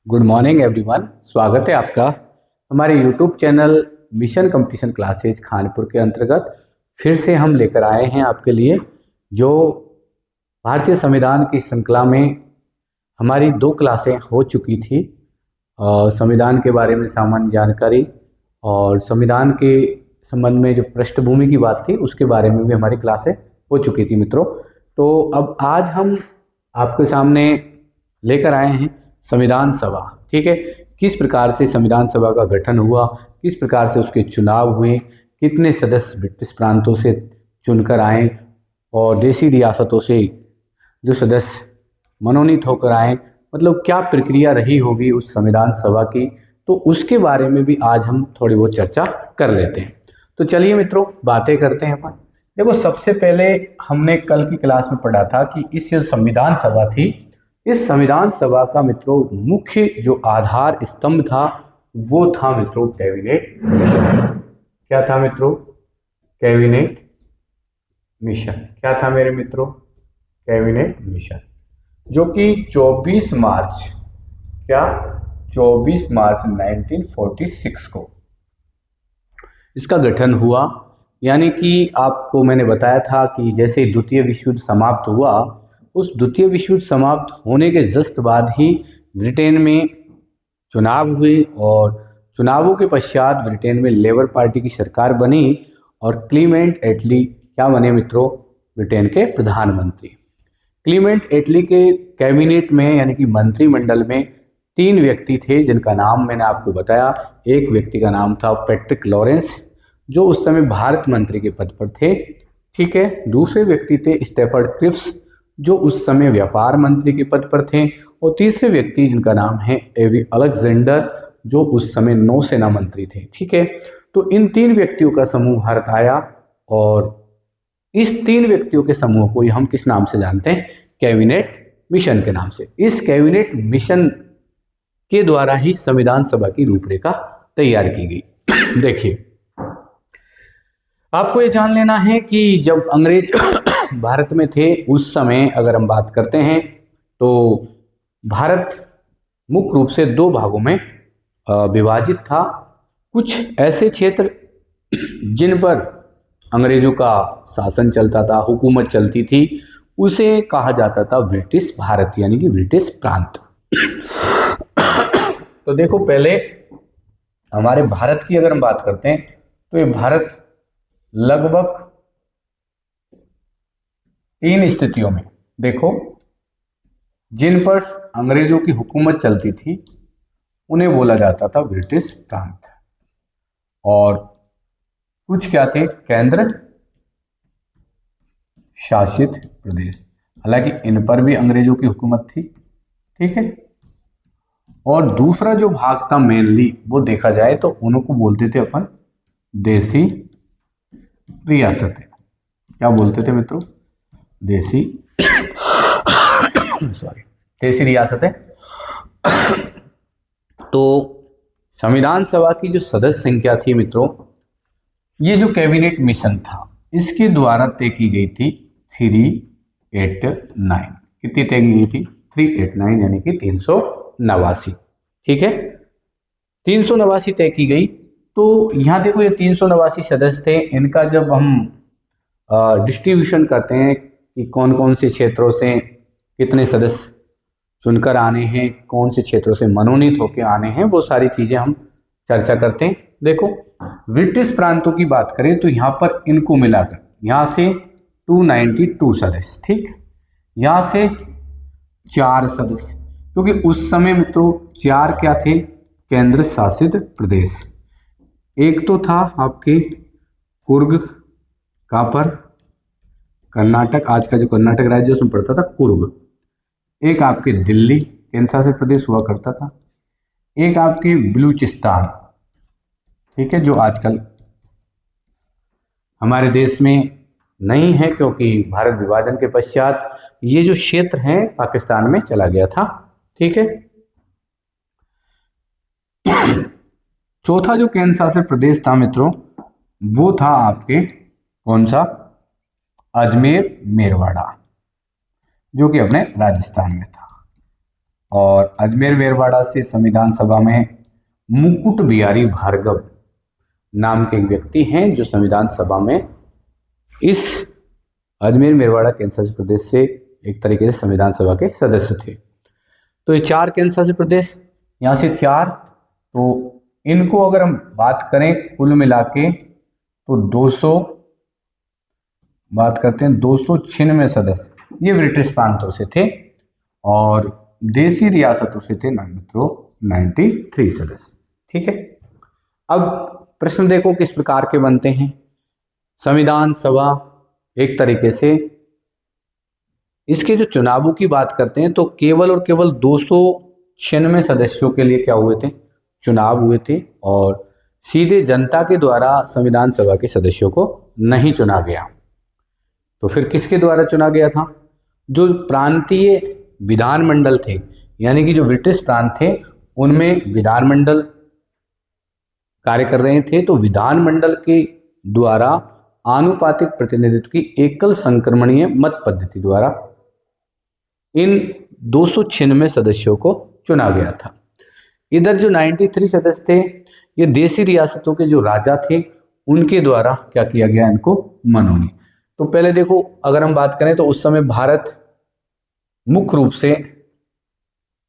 Good morning everyone. स्वागत है आपका हमारे YouTube channel mission competition classes Khanpur के अंतर्गत। फिर से हम लेकर आए हैं आपके लिए जो भारतीय संविधान की श्रृंखला में हमारी 2 क्लासें हो चुकी थी। संविधान के बारे में सामान्य जानकारी और संविधान के संबंध में जो पृष्ठभूमि की बात थी उसके बारे में भी हमारी क्लासें हो चुकी थी मित्रों। तो अब आज हम आपके सामने लेकर आए हैं संविधान सभा। ठीक है, किस प्रकार से संविधान सभा का गठन हुआ, किस प्रकार से उसके चुनाव हुए, कितने सदस्य ब्रिटिश प्रांतों से चुनकर आए और देशी रियासतों से जो सदस्य मनोनीत होकर आए, मतलब क्या प्रक्रिया रही होगी उस संविधान सभा की, तो उसके बारे में भी आज हम थोड़ी बहुत चर्चा कर लेते हैं। तो चलिए मित्रों बातें करते हैं अपन। देखो, सबसे पहले हमने कल की क्लास में पढ़ा था कि इस जो संविधान सभा थी, इस संविधान सभा का मित्रों मुख्य जो आधार स्तंभ था वो था मित्रों कैबिनेट मिशन। क्या था मित्रों? Cabinet mission. क्या था मेरे मित्रों? कैबिनेट मिशन, जो कि 24 मार्च 1946 को इसका गठन हुआ। यानी कि आपको मैंने बताया था कि जैसे द्वितीय विश्व युद्ध समाप्त हुआ, उस द्वितीय विश्व युद्ध समाप्त होने के जस्ट बाद ही ब्रिटेन में चुनाव हुए और चुनावों के पश्चात ब्रिटेन में लेबर पार्टी की सरकार बनी और क्लीमेंट एटली क्या बने मित्रों? ब्रिटेन के प्रधानमंत्री। क्लीमेंट एटली के कैबिनेट में यानी कि मंत्रिमंडल में 3 व्यक्ति थे जिनका नाम मैंने आपको बताया। एक व्यक्ति का नाम था पैट्रिक लॉरेंस, जो उस समय भारत मंत्री के पद पर थे। ठीक है, दूसरे व्यक्ति थे स्टेफर्ड क्रिप्स, जो उस समय व्यापार मंत्री के पद पर थे, और तीसरे व्यक्ति जिनका नाम है एवी अलेक्जेंडर, जो उस समय नौसेना मंत्री थे। ठीक है, तो इन 3 व्यक्तियों का समूह भारत आया और इस 3 व्यक्तियों के समूह को हम किस नाम से जानते हैं? कैबिनेट मिशन के नाम से। इस कैबिनेट मिशन के द्वारा ही संविधान सभा की रूपरेखा तैयार की गई। देखिए, आपको ये जान लेना है कि जब अंग्रेज भारत में थे उस समय अगर हम बात करते हैं तो भारत मुख्य रूप से 2 भागों में विभाजित था। कुछ ऐसे क्षेत्र जिन पर अंग्रेजों का शासन चलता था, हुकूमत चलती थी, उसे कहा जाता था ब्रिटिश भारत यानी कि ब्रिटिश प्रांत। तो देखो, पहले हमारे भारत की अगर हम बात करते हैं तो ये भारत लगभग 3 स्थितियों में, देखो, जिन पर अंग्रेजों की हुकूमत चलती थी उन्हें बोला जाता था ब्रिटिश प्रांत, और कुछ क्या थे? केंद्र शासित प्रदेश। हालांकि इन पर भी अंग्रेजों की हुकूमत थी। ठीक है, और दूसरा जो भाग था मेनली, वो देखा जाए तो उनको बोलते थे अपन देसी रियासतें। क्या बोलते थे मित्रों? देसी देसी रियासतें। तो संविधान सभा की जो सदस्य संख्या थी मित्रों, ये जो कैबिनेट मिशन था इसके द्वारा तय की गई थी 389। कितनी तय की गई थी? 389 यानी कि 389। ठीक है, 389 तय की गई। तो यहाँ देखो, ये 389 सदस्य थे। इनका जब हम डिस्ट्रीब्यूशन करते हैं कि कौन कौन से क्षेत्रों से कितने सदस्य चुनकर आने हैं, कौन से क्षेत्रों से मनोनीत होकर आने हैं, वो सारी चीज़ें हम चर्चा करते हैं। देखो, ब्रिटिश प्रांतों की बात करें तो यहाँ पर इनको मिलाकर यहाँ से 292 सदस्य। ठीक, यहाँ से 4 सदस्य, क्योंकि उस समय मित्रों 4 क्या थे? केंद्र शासित प्रदेश। एक तो था आपके कुर्ग, कहाँ पर? कर्नाटक, आज का जो कर्नाटक राज्य उसमें पड़ता था कुर्ग। एक आपके दिल्ली केंद्र शासित प्रदेश हुआ करता था। एक आपके बलूचिस्तान, ठीक है, जो आजकल हमारे देश में नहीं है क्योंकि भारत विभाजन के पश्चात ये जो क्षेत्र है पाकिस्तान में चला गया था। ठीक है, चौथा जो केंद्र शासित प्रदेश था मित्रों, वो था आपके कौन सा? अजमेर मेरवाड़ा, जो कि अपने राजस्थान में था। और अजमेर मेरवाड़ा से संविधान सभा में मुकुट बिहारी भार्गव नाम के एक व्यक्ति हैं जो संविधान सभा में इस अजमेर मेरवाड़ा केंद्र शासित प्रदेश से एक तरीके से संविधान सभा के सदस्य थे। तो ये 4 केंद्र शासित प्रदेश, यहाँ से 4, तो इनको अगर हम बात करें कुल मिला के तो 200 बात करते हैं 296 सदस्य ये ब्रिटिश प्रांतों से थे और देसी रियासतों से थे मित्रों 93 सदस्य। ठीक है, अब प्रश्न देखो किस प्रकार के बनते हैं। संविधान सभा एक तरीके से इसके जो चुनावों की बात करते हैं तो केवल और केवल 296 सदस्यों के लिए क्या हुए थे, चुनाव हुए थे और सीधे जनता के द्वारा संविधान सभा के सदस्यों को नहीं चुना गया। तो फिर किसके द्वारा चुना गया था, जो प्रांतीय विधानमंडल थे, यानी कि जो ब्रिटिश प्रांत थे उनमें विधानमंडल कार्य कर रहे थे, तो विधानमंडल के द्वारा आनुपातिक प्रतिनिधित्व की एकल संक्रमणीय मत पद्धति द्वारा इन 296 सदस्यों को चुना गया था। इधर जो 93 सदस्य थे ये देसी रियासतों के जो राजा थे उनके द्वारा क्या किया गया, इनको मनोनीत। तो पहले देखो अगर हम बात करें तो उस समय भारत मुख्य रूप से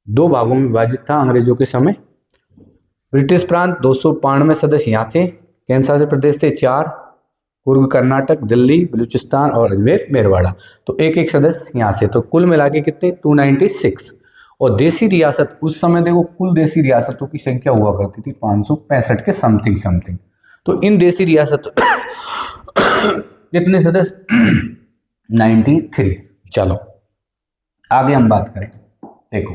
2 भागों में विभाजित था अंग्रेजों के समय। ब्रिटिश प्रांत 292 सदस्य यहाँ से, केंद्र शासित प्रदेश थे 4, पूर्व कर्नाटक, दिल्ली, बलूचिस्तान और अजमेर मेरवाड़ा, तो एक एक सदस्य यहाँ से, तो कुल मिला के कितने 296। और देसी रियासत उस समय देखो कुल देसी रियासतों की संख्या हुआ करती थी 565 के समथिंग। तो इन देसी रियासतों कितने सदस्य 93। चलो आगे हम बात करें, देखो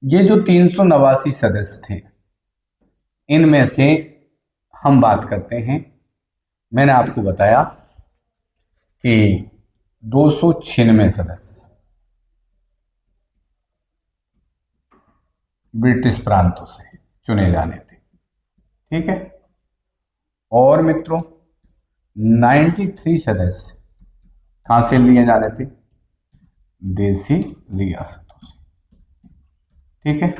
ये जो 389 सदस्य थे इनमें से हम बात करते हैं, मैंने आपको बताया कि 296 सदस्य ब्रिटिश प्रांतों से चुने जाने थे। ठीक है, और मित्रों 93 सदस्य कहां से लिए जाने थे, देसी रियासतों से। ठीक है,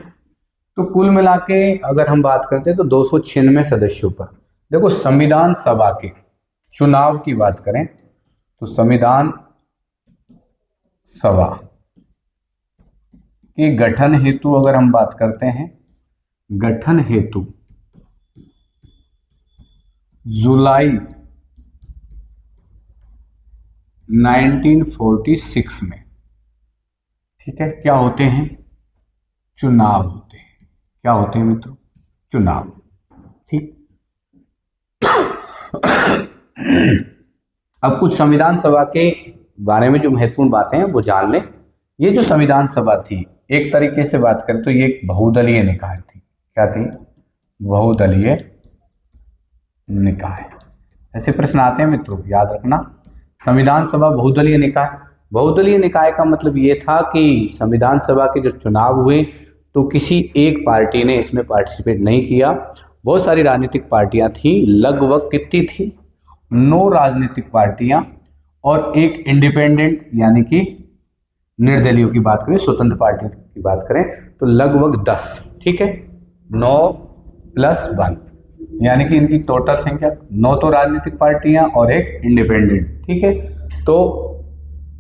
तो कुल मिला के अगर हम बात करते हैं तो 296 सदस्यों पर देखो संविधान सभा के चुनाव की बात करें तो संविधान सभा के गठन हेतु अगर हम बात करते हैं, गठन हेतु जुलाई 1946 में, ठीक है, क्या होते हैं, चुनाव होते हैं। क्या होते हैं मित्रों, चुनाव। ठीक, अब कुछ संविधान सभा के बारे में जो महत्वपूर्ण बातें हैं वो जान लें। ये जो संविधान सभा थी एक तरीके से बात करें तो ये एक बहुदलीय निकाय थी। क्या थी, बहुदलीय निकाय। ऐसे प्रश्न आते हैं मित्रों, याद रखना, संविधान सभा बहुदलीय निकाय। बहुदलीय निकाय का मतलब ये था कि संविधान सभा के जो चुनाव हुए तो किसी एक पार्टी ने इसमें पार्टिसिपेट नहीं किया, बहुत सारी राजनीतिक पार्टियां थी, लगभग कितनी थी, 9 राजनीतिक पार्टियां और एक इंडिपेंडेंट यानी कि निर्दलीय की बात करें, स्वतंत्र पार्टी की बात करें तो लगभग 10। ठीक है, 9 + 1 यानी कि इनकी टोटल संख्या 9 तो राजनीतिक पार्टियां और एक इंडिपेंडेंट। ठीक है, तो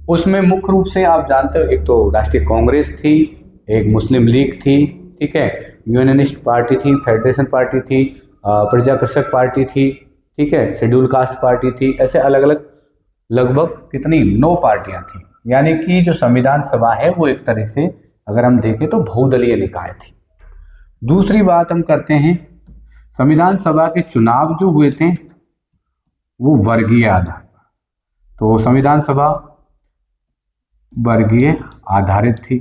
उसमें मुख्य रूप से आप जानते हो एक तो राष्ट्रीय कांग्रेस थी, एक मुस्लिम लीग थी, ठीक है, यूनियनिस्ट पार्टी थी, फेडरेशन पार्टी थी, प्रजा कृषक पार्टी थी, ठीक है, शेड्यूल कास्ट पार्टी थी, ऐसे अलग अलग लगभग कितनी 9 पार्टियां थी। यानी कि जो संविधान सभा है वो एक तरह से अगर हम देखें तो बहुदलीय निकाय थी। दूसरी बात हम करते हैं, संविधान सभा के चुनाव जो हुए थे वो वर्गीय आधार पर, तो संविधान सभा वर्गीय आधारित थी।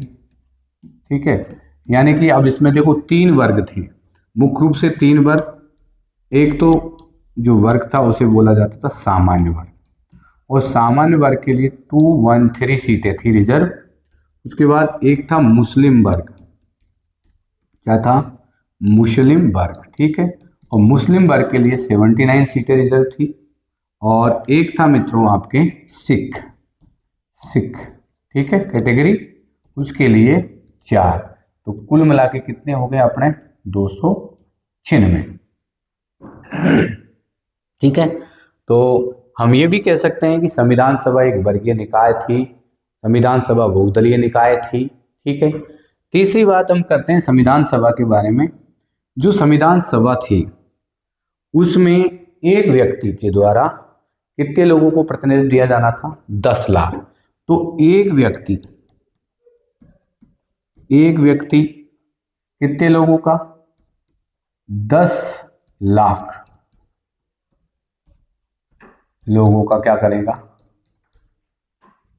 ठीक है, यानी कि अब इसमें देखो 3 वर्ग थे, मुख्य रूप से 3 वर्ग। एक तो जो वर्ग था उसे बोला जाता था सामान्य वर्ग, और सामान्य वर्ग के लिए 213 सीटें थी रिजर्व। उसके बाद एक था मुस्लिम वर्ग, क्या था, मुस्लिम वर्ग। ठीक है, और मुस्लिम वर्ग के लिए 79 सीटें रिजर्व थी। और एक था मित्रों आपके सिख। ठीक है, कैटेगरी उसके लिए 4। तो कुल मिला के कितने हो गए अपने 296। ठीक है, तो हम ये भी कह सकते हैं कि संविधान सभा एक वर्गीय निकाय थी, संविधान सभा बहुदलीय निकाय थी। ठीक है, तीसरी बात हम करते हैं संविधान सभा के बारे में। जो संविधान सभा थी उसमें एक व्यक्ति के द्वारा कितने लोगों को प्रतिनिधित्व दिया जाना था? 10 लाख। तो एक व्यक्ति कितने लोगों का? 10 लाख लोगों का क्या करेगा?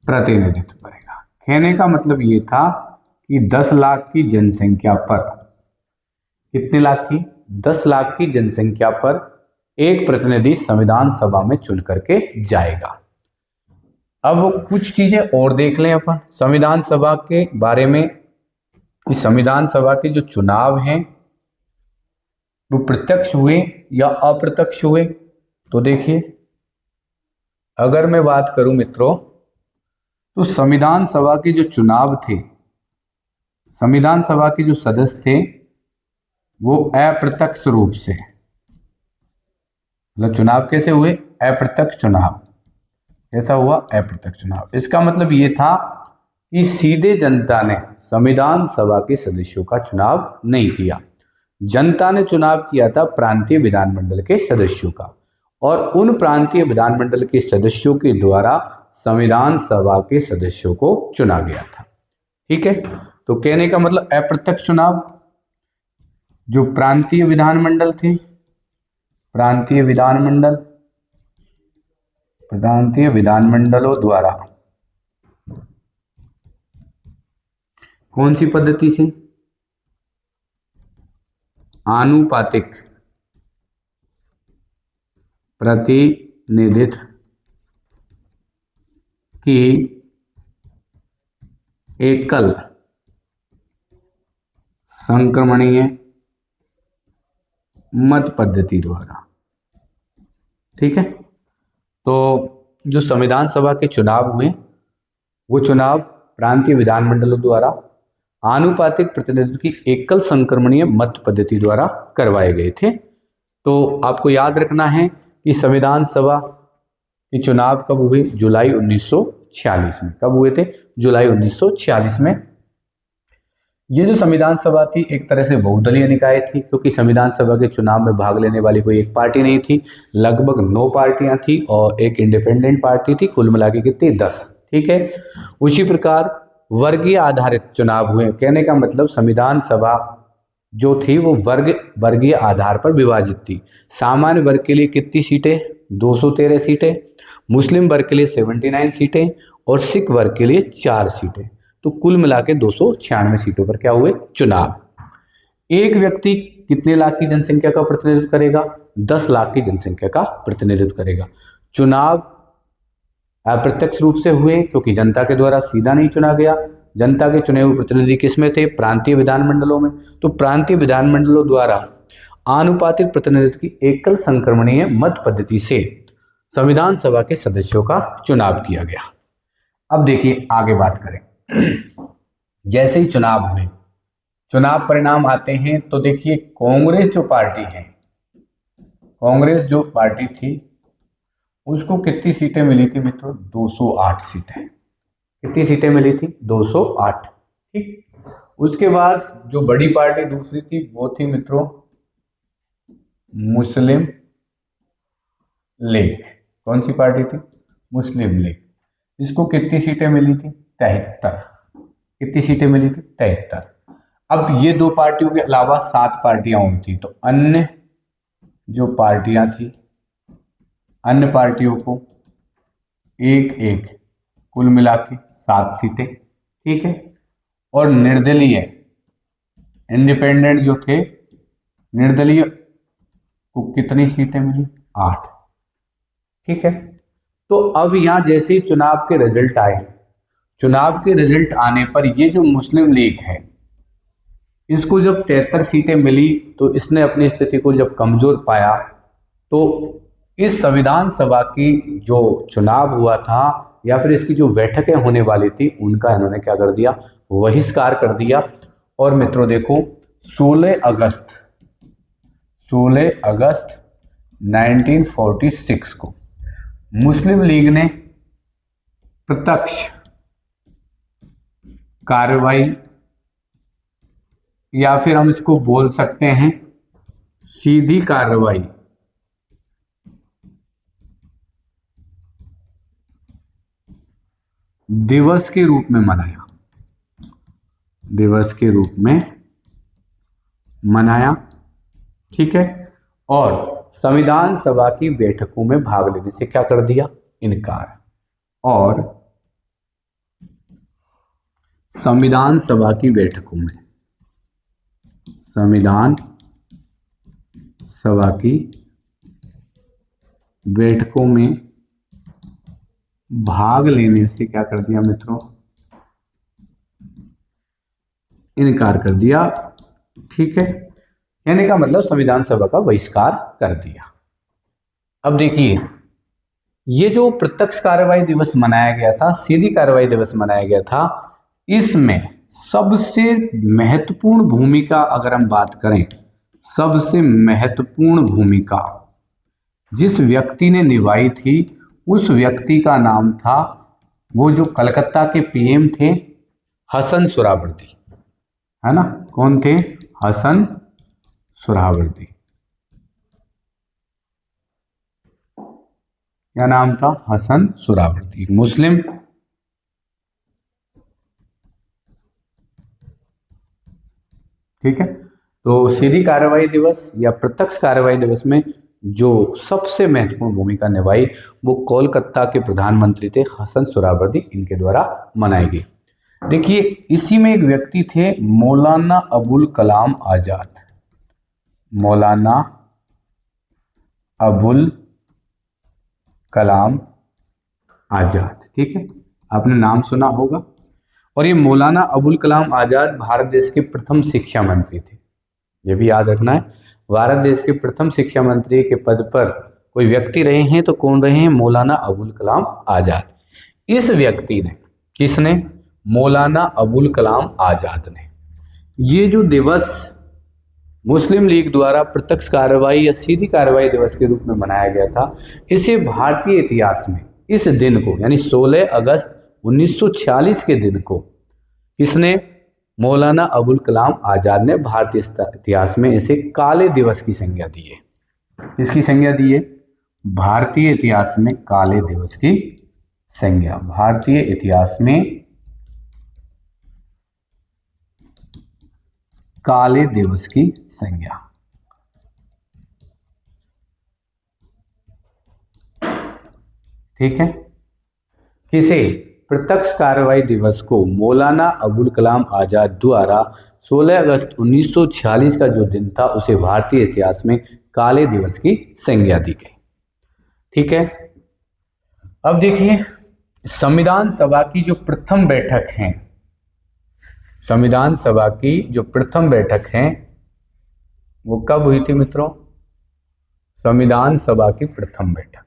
प्रतिनिधित्व करेगा। कहने का मतलब ये था कि 10 लाख की जनसंख्या पर, कितने लाख की? 10 लाख की जनसंख्या पर एक प्रतिनिधि संविधान सभा में चुन करके जाएगा। अब कुछ चीजें और देख लें अपन संविधान सभा के बारे में। इस संविधान सभा के जो चुनाव हैं वो प्रत्यक्ष हुए या अप्रत्यक्ष हुए? तो देखिए, अगर मैं बात करूं मित्रों, तो संविधान सभा के जो चुनाव थे, संविधान सभा के जो सदस्य थे वो अप्रत्यक्ष रूप से, मतलब चुनाव कैसे हुए? अप्रत्यक्ष चुनाव। कैसा हुआ? अप्रत्यक्ष चुनाव। इसका मतलब ये था कि सीधे जनता ने संविधान सभा के सदस्यों का चुनाव नहीं किया। जनता ने चुनाव किया था प्रांतीय विधानमंडल के सदस्यों का, और उन प्रांतीय विधानमंडल के सदस्यों के द्वारा संविधान सभा के सदस्यों को चुना गया था। ठीक है, तो कहने का मतलब अप्रत्यक्ष चुनाव, जो प्रांतीय विधानमंडल थे, प्रांतीय विधानमंडलों द्वारा कौन सी पद्धति से? आनुपातिक प्रतिनिधित्व की एकल संक्रमणीय मत पद्धति द्वारा। ठीक है, तो जो संविधान सभा के चुनाव हुए वो चुनाव प्रांतीय विधानमंडलों द्वारा आनुपातिक प्रतिनिधित्व की एकल संक्रमणीय मत पद्धति द्वारा करवाए गए थे। तो आपको याद रखना है कि संविधान सभा के चुनाव कब हुए? जुलाई 1946 में। कब हुए थे? जुलाई 1946 में। ये जो संविधान सभा थी एक तरह से बहुदलीय निकाय थी, क्योंकि संविधान सभा के चुनाव में भाग लेने वाली कोई एक पार्टी नहीं थी, लगभग 9 पार्टियां थी और एक इंडिपेंडेंट पार्टी थी। कुल मिला के कितनी? 10। ठीक है, उसी प्रकार वर्गीय आधारित चुनाव हुए। कहने का मतलब संविधान सभा जो थी वो वर्गीय आधार पर विभाजित थी। सामान्य वर्ग के लिए कितनी सीटें? 213 सीटें, मुस्लिम वर्ग के लिए 79 सीटें और सिख वर्ग के लिए 4 सीटें। तो कुल मिला के 296 सीटों पर क्या हुए? चुनाव। एक व्यक्ति कितने लाख की जनसंख्या का प्रतिनिधित्व करेगा? 10 लाख की जनसंख्या का प्रतिनिधित्व करेगा। चुनाव अप्रत्यक्ष रूप से हुए क्योंकि जनता के द्वारा सीधा नहीं चुना गया। जनता के चुने हुए प्रतिनिधि किसमें थे? प्रांतीय विधानमंडलों में। तो प्रांतीय विधानमंडलों द्वारा आनुपातिक प्रतिनिधित्व की एकल संक्रमणीय मत पद्धति से संविधान सभा के सदस्यों का चुनाव किया गया। अब देखिए आगे बात करें। जैसे ही चुनाव हुए, चुनाव परिणाम आते हैं, तो देखिए कांग्रेस जो पार्टी है, कांग्रेस जो पार्टी थी उसको कितनी सीटें मिली थी मित्रों? 208 सीटें। कितनी सीटें मिली थी? 208। ठीक, उसके बाद जो बड़ी पार्टी दूसरी थी वो थी मित्रों मुस्लिम लीग। कौन सी पार्टी थी? मुस्लिम लीग। इसको कितनी सीटें मिली थी? 73। कितनी सीटें मिली थी? 73। अब ये 2 पार्टियों के अलावा 7 पार्टियां और थी, तो अन्य जो पार्टियां थी, अन्य पार्टियों को एक एक कुल मिला के 7 सीटें। ठीक है, और निर्दलीय इंडिपेंडेंट जो थे, निर्दलीय को कितनी सीटें मिली? 8। ठीक है, तो अब यहां जैसे ही चुनाव के रिजल्ट आए, चुनाव के रिजल्ट आने पर ये जो मुस्लिम लीग है इसको जब 73 सीटें मिली तो इसने अपनी स्थिति को जब कमजोर पाया, तो इस संविधान सभा की जो चुनाव हुआ था या फिर इसकी जो बैठकें होने वाली थी उनका इन्होंने क्या कर दिया? बहिष्कार कर दिया। और मित्रों देखो 16 अगस्त 1946 को मुस्लिम लीग ने प्रत्यक्ष कार्रवाई या फिर हम इसको बोल सकते हैं सीधी कार्रवाई दिवस के रूप में मनाया, दिवस के रूप में मनाया। ठीक है। और संविधान सभा की बैठकों में भाग लेने से क्या कर दिया, इनकार। और संविधान सभा की बैठकों में, संविधान सभा की बैठकों में भाग लेने से क्या कर दिया मित्रों, इनकार कर दिया। ठीक है। कहने का मतलब संविधान सभा का बहिष्कार कर दिया। अब देखिए ये जो प्रत्यक्ष कार्रवाई दिवस मनाया गया था, सीधी कार्रवाई दिवस मनाया गया था, इसमें सबसे महत्वपूर्ण भूमिका अगर हम बात करें, सबसे महत्वपूर्ण भूमिका जिस व्यक्ति ने निभाई थी उस व्यक्ति का नाम था, वो जो कलकत्ता के पीएम थे, हसन सुहरावर्दी, है ना। कौन थे, हसन सुहरावर्दी। क्या नाम था, हसन सुहरावर्दी। मुस्लिम ठीक है। तो सीधी कार्रवाई दिवस या प्रत्यक्ष कार्रवाई दिवस में जो सबसे महत्वपूर्ण भूमिका निभाई वो कोलकाता के प्रधानमंत्री थे हसन सुहरावर्दी, इनके द्वारा मनाई गई। देखिए इसी में एक व्यक्ति थे मौलाना अबुल कलाम आजाद, मौलाना अबुल कलाम आजाद। ठीक है, आपने नाम सुना होगा। और ये मौलाना अबुल कलाम आजाद भारत देश के प्रथम शिक्षा मंत्री थे, ये भी याद रखना है। भारत देश के प्रथम शिक्षा मंत्री के पद पर कोई व्यक्ति रहे हैं तो कौन रहे हैं, मौलाना अबुल कलाम आजाद। इस व्यक्ति ने, किसने, मौलाना अबुल कलाम आजाद ने ये जो दिवस मुस्लिम लीग द्वारा प्रत्यक्ष कार्रवाई या सीधी कार्रवाई दिवस के रूप में मनाया गया था, इसे भारतीय इतिहास में इस दिन को यानी 16 अगस्त 1946 के दिन को इसने मौलाना अबुल कलाम आजाद ने भारतीय इतिहास में इसे काले दिवस की संज्ञा दी है। इसकी संज्ञा दी है भारतीय इतिहास में काले दिवस की संज्ञा, भारतीय इतिहास में काले दिवस की संज्ञा। ठीक है। किसे, प्रत्यक्ष कार्रवाई दिवस को मौलाना अबुल कलाम आजाद द्वारा 16 अगस्त 1946 का जो दिन था उसे भारतीय इतिहास में काले दिवस की संज्ञा दी गई। ठीक है। अब देखिए संविधान सभा की जो प्रथम बैठक है, संविधान सभा की जो प्रथम बैठक है वो कब हुई थी मित्रों, संविधान सभा की प्रथम बैठक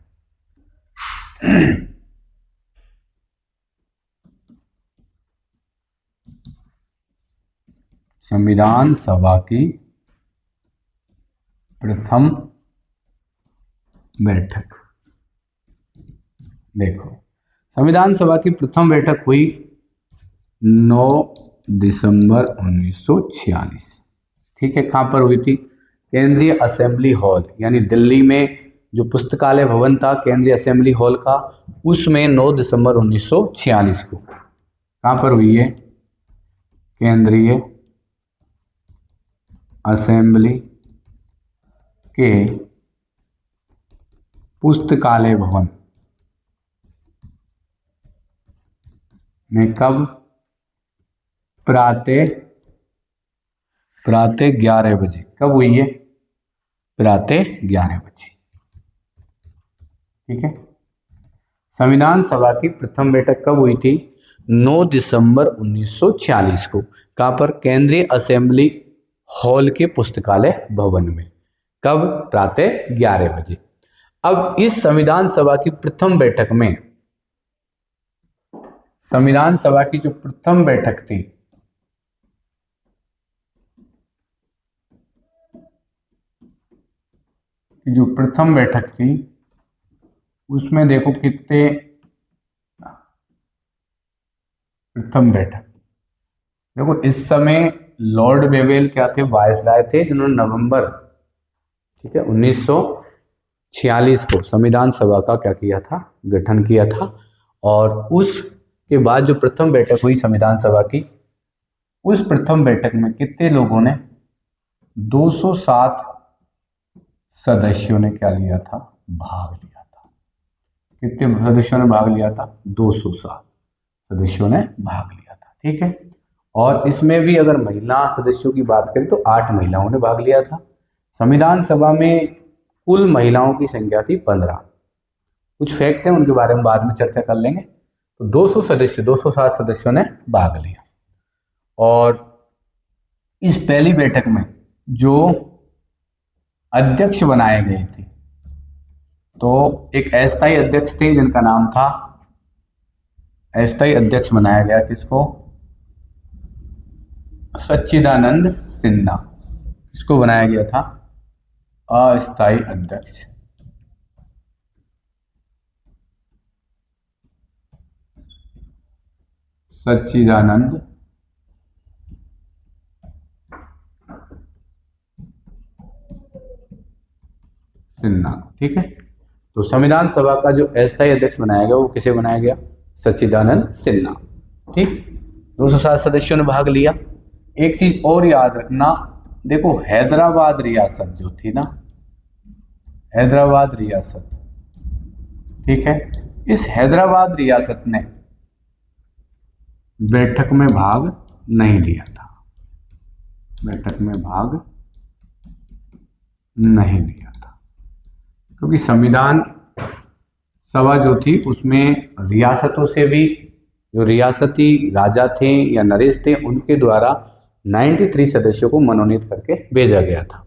संविधान सभा की प्रथम बैठक, देखो संविधान सभा की प्रथम बैठक हुई 9 दिसंबर 1946। ठीक है, कहाँ पर हुई थी, केंद्रीय असेंबली हॉल यानी दिल्ली में जो पुस्तकालय भवन था केंद्रीय असेंबली हॉल का, उसमें 9 दिसंबर 1946 को कहाँ पर हुई है, केंद्रीय असेंबली के पुस्तकालय भवन में कब, प्रातः 11 बजे। कब हुई है, प्रातः 11 बजे। ठीक है। संविधान सभा की प्रथम बैठक कब हुई थी, 9 दिसंबर 1946 को। कहाँ पर, केंद्रीय असेंबली हॉल के पुस्तकालय भवन में। कब, प्रातः 11 बजे। अब इस संविधान सभा की प्रथम बैठक में, संविधान सभा की जो प्रथम बैठक थी कि जो प्रथम बैठक थी उसमें देखो कितने, प्रथम बैठक देखो इस समय लॉर्ड वेवेल क्या थे, वायसराय थे, जिन्होंने नवंबर, ठीक है, 1946 को संविधान सभा का क्या किया था, गठन किया था। और उसके बाद जो प्रथम बैठक हुई संविधान सभा की, उस प्रथम बैठक में कितने लोगों ने, 207 सदस्यों ने क्या लिया था, भाग लिया था। कितने सदस्यों ने भाग लिया था, 207 सदस्यों ने भाग लिया था। ठीक है, और इसमें भी अगर महिला सदस्यों की बात करें तो 8 महिलाओं ने भाग लिया था। संविधान सभा में कुल महिलाओं की संख्या थी 15। कुछ फैक्ट हैं, उनके बारे में बाद में चर्चा कर लेंगे। तो 207 सदस्यों ने भाग लिया। और इस पहली बैठक में जो अध्यक्ष बनाए गए थे, तो एक अस्थायी अध्यक्ष थे जिनका नाम था, अस्थायी अध्यक्ष बनाया गया किसको, सच्चिदानंद सिन्हा। इसको बनाया गया था अस्थायी अध्यक्ष। सच्चिदानंद सिन्हा। ठीक है, तो संविधान सभा का जो अस्थायी अध्यक्ष बनाया गया वो किसे बनाया गया, सच्चिदानंद सिन्हा। ठीक, 207 सदस्यों ने भाग लिया। एक चीज और याद रखना, देखो हैदराबाद रियासत जो थी ना, हैदराबाद रियासत, ठीक है, इस हैदराबाद रियासत ने बैठक में भाग नहीं लिया था, बैठक में भाग नहीं लिया था, क्योंकि संविधान सभा जो थी उसमें रियासतों से भी, जो रियासती राजा थे या नरेश थे, उनके द्वारा 93 सदस्यों को मनोनीत करके भेजा गया था।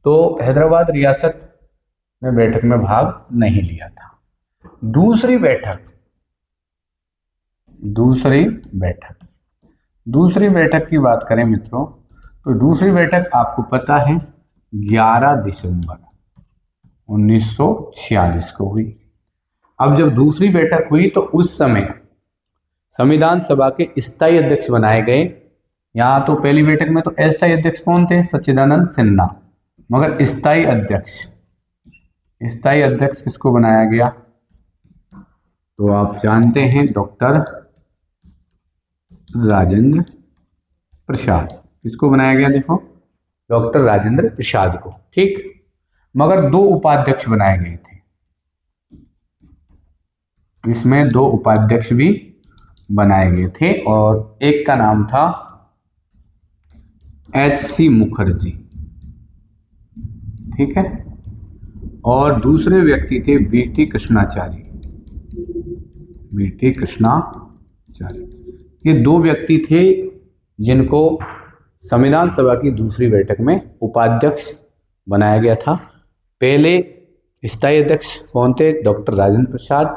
तो हैदराबाद रियासत ने बैठक में भाग नहीं लिया था। दूसरी बैठक की बात करें मित्रों, तो दूसरी बैठक आपको पता है 11 दिसंबर 1946 को हुई। अब जब दूसरी बैठक हुई तो उस समय संविधान सभा के स्थायी अध्यक्ष बनाए गए। यहाँ तो पहली बैठक में तो अस्थायी अध्यक्ष कौन थे, सच्चिदानंद सिन्हा, मगर स्थायी अध्यक्ष किसको बनाया गया, तो आप जानते हैं डॉक्टर राजेंद्र प्रसाद। किसको बनाया गया, देखो डॉक्टर राजेंद्र प्रसाद को। ठीक, मगर 2 उपाध्यक्ष बनाए गए थे, इसमें 2 उपाध्यक्ष भी बनाए गए थे, और एक का नाम था H.C. मुखर्जी, ठीक है, और दूसरे व्यक्ति थे B.T. कृष्णाचारी। ये 2 व्यक्ति थे जिनको संविधान सभा की दूसरी बैठक में उपाध्यक्ष बनाया गया था। पहले स्थायी अध्यक्ष कौन थे, डॉक्टर राजेंद्र प्रसाद,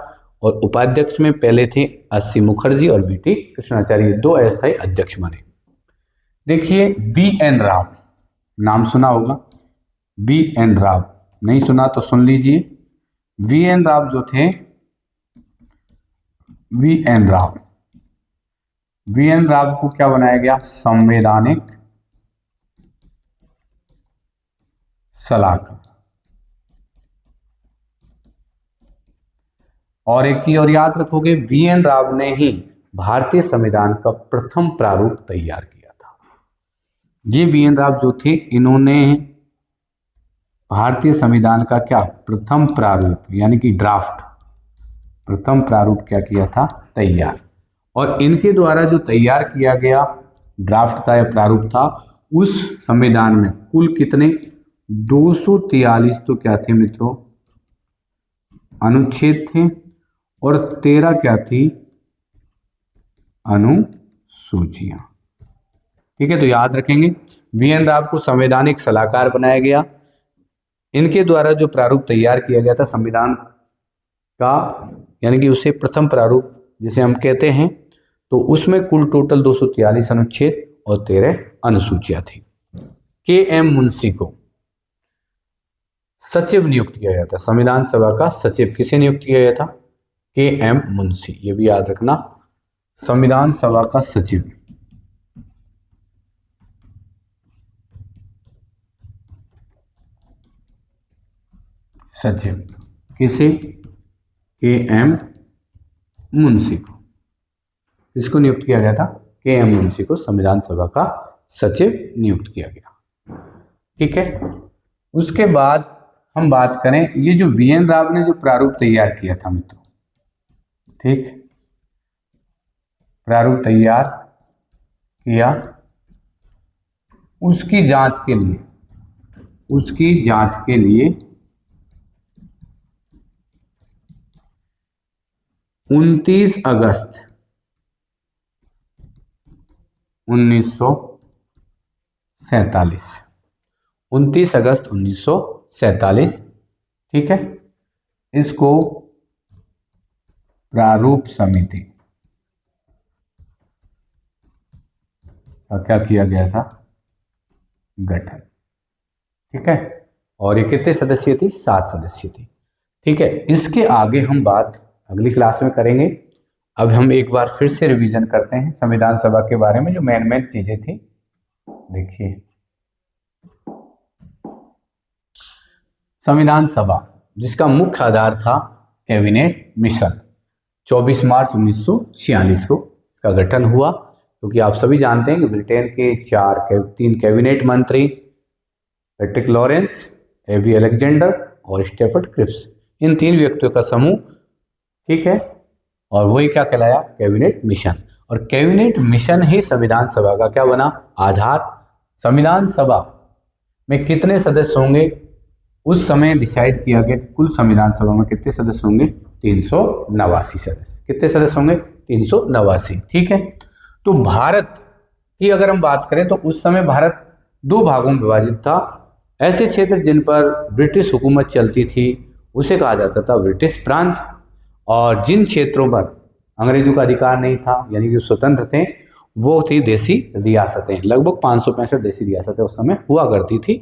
और उपाध्यक्ष में पहले थे H.C. मुखर्जी और B.T. कृष्णाचारी, 2 अस्थायी अध्यक्ष बने। देखिए B.N. राव, नाम सुना होगा, B.N. राव, नहीं सुना तो सुन लीजिए। V.N. राव जो थे, V.N. राव को क्या बनाया गया, संवैधानिक सलाहकार। और एक चीज और याद रखोगे, V.N. राव ने ही भारतीय संविधान का प्रथम प्रारूप तैयार किया था। ये V.N. राव जो थे, इन्होंने भारतीय संविधान का क्या, प्रथम प्रारूप यानी कि ड्राफ्ट, प्रथम प्रारूप क्या किया था, तैयार। और इनके द्वारा जो तैयार किया गया ड्राफ्ट था या प्रारूप था, उस संविधान में कुल कितने, 243 तो क्या थे मित्रों, अनुच्छेद थे, और 13 क्या थी, अनुसूचियां। ठीक है, तो याद रखेंगे V.N. राव को संवैधानिक सलाहकार बनाया गया। इनके द्वारा जो प्रारूप तैयार किया गया था संविधान का, यानी कि उसे प्रथम प्रारूप जिसे हम कहते हैं, तो उसमें कुल टोटल 243 अनुच्छेद और 13 अनुसूचियां थी। K.M. मुंशी को सचिव नियुक्त किया गया था। संविधान सभा का सचिव किसे नियुक्त किया गया था? के.एम. मुंशी। ये भी याद रखना, संविधान सभा का सचिव किसे? के.एम. मुंशी को। किसको नियुक्त किया गया था? के.एम. मुंशी को संविधान सभा का सचिव नियुक्त किया गया। ठीक है, उसके बाद हम बात करें, ये जो वी.एन. राव ने जो प्रारूप तैयार किया था मित्रों, ठीक, प्रारूप तैयार किया, उसकी जांच के लिए 29 अगस्त 1947, 29 अगस्त 1947, ठीक है, इसको प्रारूप समिति का क्या किया गया था? गठन। ठीक है, और ये कितने सदस्यीय थी? 7 सदस्यीय थी। ठीक है, इसके आगे हम बात अगली क्लास में करेंगे। अब हम एक बार फिर से रिवीजन करते हैं संविधान सभा के बारे में, जो मेन चीजें थी। देखिए, संविधान सभा जिसका मुख्य आधार था कैबिनेट मिशन, 24 मार्च 1946 को इसका गठन हुआ, क्योंकि आप सभी जानते हैं कि ब्रिटेन के 3 कैबिनेट मंत्री पैट्रिक लॉरेंस, एबी अलेक्जेंडर और स्टेफर्ड क्रिप्स, इन 3 व्यक्तियों का समूह, ठीक है, और वही क्या कहलाया? Cabinet mission. और कैबिनेट मिशन ही संविधान सभा का क्या बना? आधार। संविधान सभा में कितने सदस्य होंगे उस समय डिसाइड किया गया? कुल संविधान सभा में कितने सदस्य होंगे? 389 सदस्य। कितने सदस्य होंगे? 389। ठीक है, तो भारत की अगर हम बात करें तो उस समय भारत 2 भागों में विभाजित था। ऐसे क्षेत्र जिन पर ब्रिटिश हुकूमत चलती थी उसे कहा जाता था ब्रिटिश प्रांत, और जिन क्षेत्रों पर अंग्रेजों का अधिकार नहीं था, यानी कि स्वतंत्र थे, वो थी देसी रियासतें। लगभग 565 देसी रियासतें उस समय हुआ करती थी।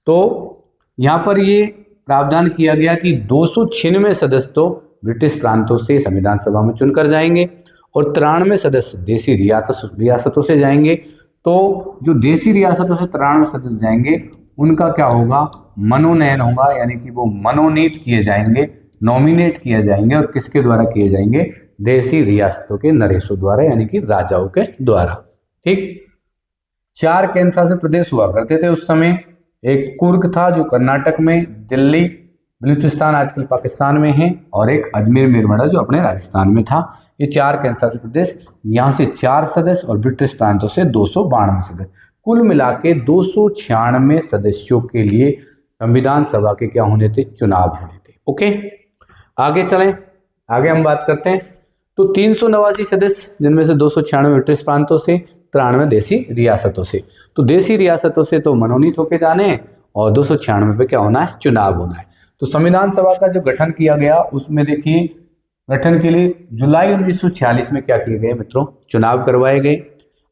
तो यहाँ पर ये प्रावधान किया गया कि 296 सदस्य तो ब्रिटिश प्रांतों से संविधान सभा में चुनकर जाएंगे और 93 सदस्य देसी रियासतों से जाएंगे। तो जो देसी रियासतों से 93 सदस्य जाएंगे उनका क्या होगा? मनोनयन होगा, यानी कि वो मनोनीत किए जाएंगे, नॉमिनेट किए जाएंगे, और किसके द्वारा किए जाएंगे? देसी रियासतों के नरेशों द्वारा, यानी कि राजाओं के द्वारा। ठीक, 4 केंद्र शासित प्रदेश हुआ करते थे उस समय। एक कुर्ग था जो कर्नाटक में, दिल्ली, बलूचिस्तान आजकल पाकिस्तान में है, और एक अजमेर मेरवड़ा जो अपने राजस्थान में था। ये 4 केंद्र शासित प्रदेश, यहाँ से 4 सदस्य और ब्रिटिश प्रांतों से 292 सदस्य, कुल मिला के 296 सदस्यों के लिए संविधान सभा के क्या होने थे? चुनाव होने थे। ओके, आगे चलें, आगे हम बात करते हैं। तो 389 सदस्य, जिनमें से 296 ब्रिटिश प्रांतों से, 93 देसी रियासतों से। तो देसी रियासतों से तो मनोनीत होके जाने हैं, और 296 पे क्या होना है? चुनाव होना है। तो संविधान सभा का जो गठन किया गया उसमें देखिए, गठन के लिए जुलाई 1946 में क्या किए गए मित्रों? चुनाव करवाए गए।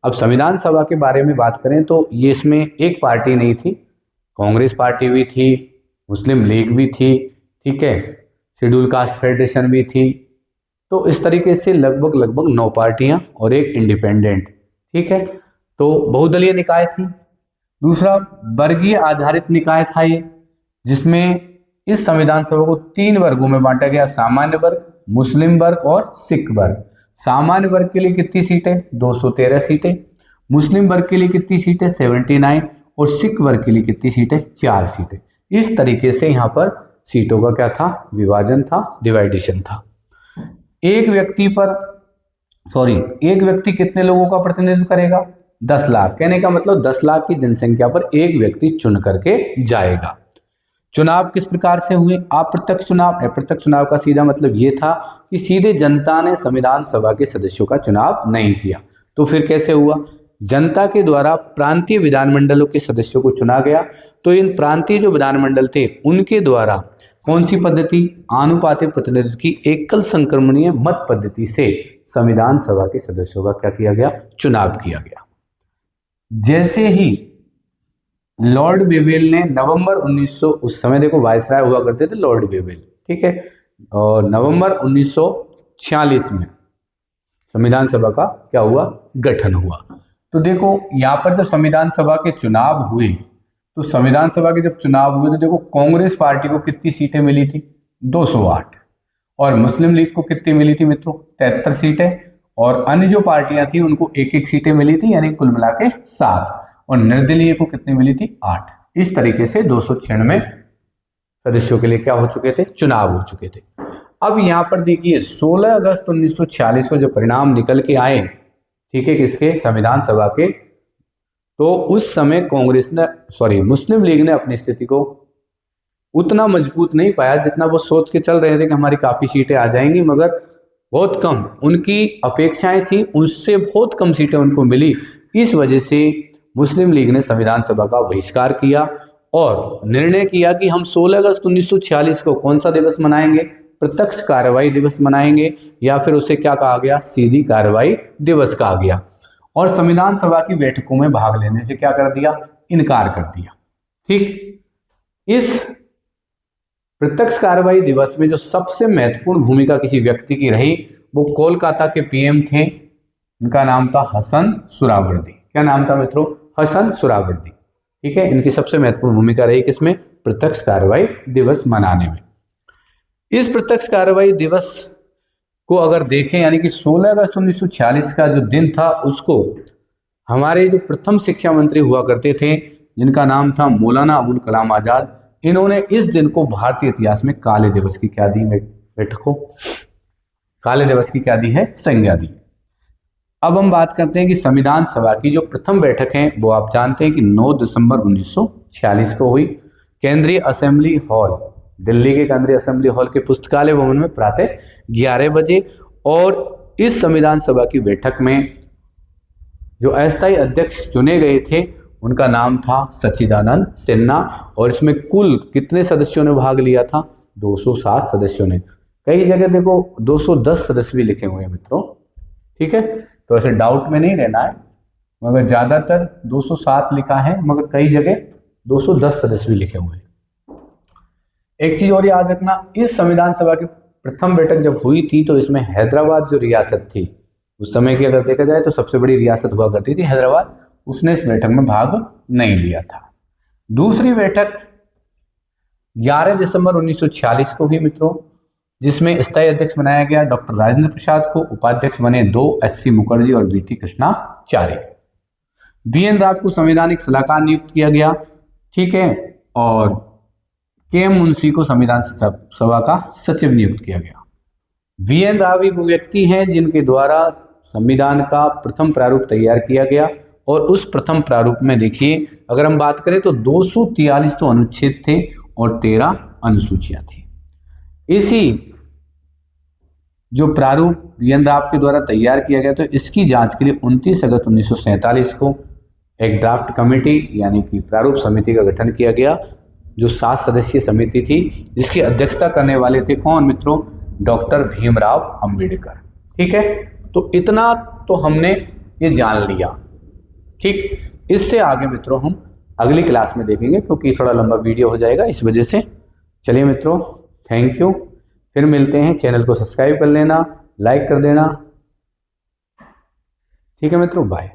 अब संविधान सभा के बारे में बात करें तो ये इसमें एक पार्टी नहीं थी, कांग्रेस पार्टी भी थी, मुस्लिम लीग भी थी, ठीक है, शेड्यूल कास्ट फेडरेशन भी थी। तो इस तरीके से लगभग 9 पार्टियां और एक इंडिपेंडेंट, ठीक है। तो बहुदलीय निकाय थी। दूसरा वर्गीय आधारित निकाय था ये, जिसमें इस संविधान सभा को 3 वर्गों में बांटा गया, सामान्य वर्ग, मुस्लिम वर्ग और सिख वर्ग। सामान्य वर्ग के लिए कितनी सीटें? 213 सीटें। मुस्लिम वर्ग के लिए कितनी सीटें? 79। और सिख वर्ग के लिए कितनी सीटें? 4 सीटें। इस तरीके से यहाँ पर सीटों का क्या था? विभाजन था, डिवाइडेशन था। एक व्यक्ति कितने लोगों का प्रतिनिधित्व करेगा? 10 लाख। कहने का मतलब 10 लाख की जनसंख्या पर एक व्यक्ति चुन करके जाएगा। चुनाव किस प्रकार से हुए? अप्रत्यक्ष चुनाव। अप्रत्यक्ष चुनाव का सीधा मतलब ये था कि सीधे जनता ने संविधान सभा के सदस्यों का चुनाव नहीं किया। तो फिर कैसे हुआ? जनता के द्वारा प्रांतीय विधानमंडलों के सदस्यों को चुना गया। तो इन प्रांतीय जो विधानमंडल थे उनके द्वारा कौन सी पद्धति? आनुपातिक प्रतिनिधित्व की एकल संक्रमणीय मत पद्धति से संविधान सभा के सदस्यों का क्या किया गया? चुनाव किया गया। जैसे ही लॉर्ड वेवेल ने नवंबर 1900, उस समय देखो वायसराय हुआ करते थे लॉर्ड वेवेल, ठीक है, और नवंबर 1946 में संविधान सभा का क्या हुआ, गठन हुआ। तो देखो यहाँ पर जब संविधान सभा के चुनाव हुए, तो संविधान सभा के जब चुनाव हुए तो देखो कांग्रेस पार्टी को कितनी सीटें मिली थी, 208, और मुस्लिम लीग को कितनी मिली थी मित्रों, 73 सीटें, और अन्य जो पार्टियां थी उनको एक एक सीटें मिली थी, यानी कुल मिला के 7, और निर्दलीय को कितनी मिली थी, 8। इस तरीके से 296 सदस्यों के लिए क्या हो चुके थे, चुनाव हो चुके थे। अब यहाँ पर देखिए 16 अगस्त 1946 को जो परिणाम निकल के आए, ठीक है, किसके, संविधान सभा के, तो उस समय कांग्रेस ने मुस्लिम लीग ने अपनी स्थिति को उतना मजबूत नहीं पाया जितना वो सोच के चल रहे थे कि हमारी काफी सीटें आ जाएंगी, मगर बहुत कम उनकी अपेक्षाएं थी, उससे बहुत कम सीटें उनको मिली। इस वजह से मुस्लिम लीग ने संविधान सभा का बहिष्कार किया और निर्णय किया कि हम 16 अगस्त 1946 को कौन सा दिवस मनाएंगे, प्रत्यक्ष कार्रवाई दिवस मनाएंगे, या फिर उसे क्या कहा गया, सीधी कार्रवाई दिवस कहा गया। और संविधान सभा की बैठकों में भाग लेने से क्या कर दिया, इनकार कर दिया। ठीक, इस प्रत्यक्ष कार्रवाई दिवस में जो सबसे महत्वपूर्ण भूमिका किसी व्यक्ति की रही, वो कोलकाता के पीएम थे, इनका नाम था हसन सुहरावर्दी। क्या नाम था मित्रों, हसन सुहरावर्दी। ठीक है, इनकी सबसे महत्वपूर्ण भूमिका रही किसमें, प्रत्यक्ष कार्रवाई दिवस मनाने में। इस प्रत्यक्ष कार्रवाई दिवस को अगर देखें, यानी कि 16 अगस्त 1946 का जो दिन था, उसको हमारे जो प्रथम शिक्षा मंत्री हुआ करते थे, जिनका नाम था मौलाना अबुल कलाम आजाद, इन्होंने इस दिन को भारतीय इतिहास में काले दिवस की क्या दी, बैठकों काले दिवस की क्या दी है, संज्ञा दी। अब हम बात करते हैं कि संविधान सभा की जो प्रथम बैठक है वो आप जानते हैं कि 9 दिसंबर 1946 को हुई, केंद्रीय असेंबली हॉल, दिल्ली के केंद्रीय असेंबली हॉल के पुस्तकालय भवन में प्रातः 11 बजे। और इस संविधान सभा की बैठक में जो अस्थायी अध्यक्ष चुने गए थे उनका नाम था सच्चिदानंद सिन्हा, और इसमें कुल कितने सदस्यों ने भाग लिया था, 207 सदस्यों ने। कई जगह देखो 210 सदस्य भी लिखे हुए हैं मित्रों, ठीक है, तो ऐसे डाउट में नहीं रहना है, मगर ज्यादातर 207 लिखा है, मगर कई जगह 210 सदस्य भी लिखे हुए हैं। एक चीज और याद रखना, इस संविधान सभा की प्रथम बैठक जब हुई थी तो इसमें हैदराबाद जो रियासत थी उस समय की अगर देखा जाए तो सबसे बड़ी रियासत हुआ करती थी हैदराबाद, उसने इस बैठक में भाग नहीं लिया था। दूसरी बैठक 11 दिसंबर 1946 को हुई मित्रों, जिसमें स्थायी अध्यक्ष बनाया गया डॉक्टर राजेंद्र प्रसाद को, उपाध्यक्ष बने 2 एस.सी. मुखर्जी और वी.टी. कृष्णाचार्य। बी.एन. राव को संवैधानिक सलाहकार नियुक्त किया गया, ठीक है, और के.एम. मुंशी को संविधान सभा का सचिव नियुक्त किया गया। वी.एन. राव वो व्यक्ति हैं जिनके द्वारा संविधान का प्रथम प्रारूप तैयार किया गया, और उस प्रथम प्रारूप में देखिए अगर हम बात करें तो 243 तो अनुच्छेद थे और 13 अनुसूचियां थी। इसी जो प्रारूप वी.एन. राव के द्वारा तैयार किया गया, तो इसकी जांच के लिए 29 अगस्त 1947 को एक ड्राफ्ट कमेटी यानी कि प्रारूप समिति का गठन किया गया, जो 7 सदस्यीय समिति थी, जिसकी अध्यक्षता करने वाले थे कौन मित्रों, डॉक्टर भीमराव अंबेडकर। ठीक है, तो इतना तो हमने ये जान लिया। ठीक, इससे आगे मित्रों हम अगली क्लास में देखेंगे, क्योंकि थोड़ा लंबा वीडियो हो जाएगा इस वजह से। चलिए मित्रों, थैंक यू, फिर मिलते हैं। चैनल को सब्सक्राइब कर लेना, लाइक कर देना। ठीक है मित्रों, बाय।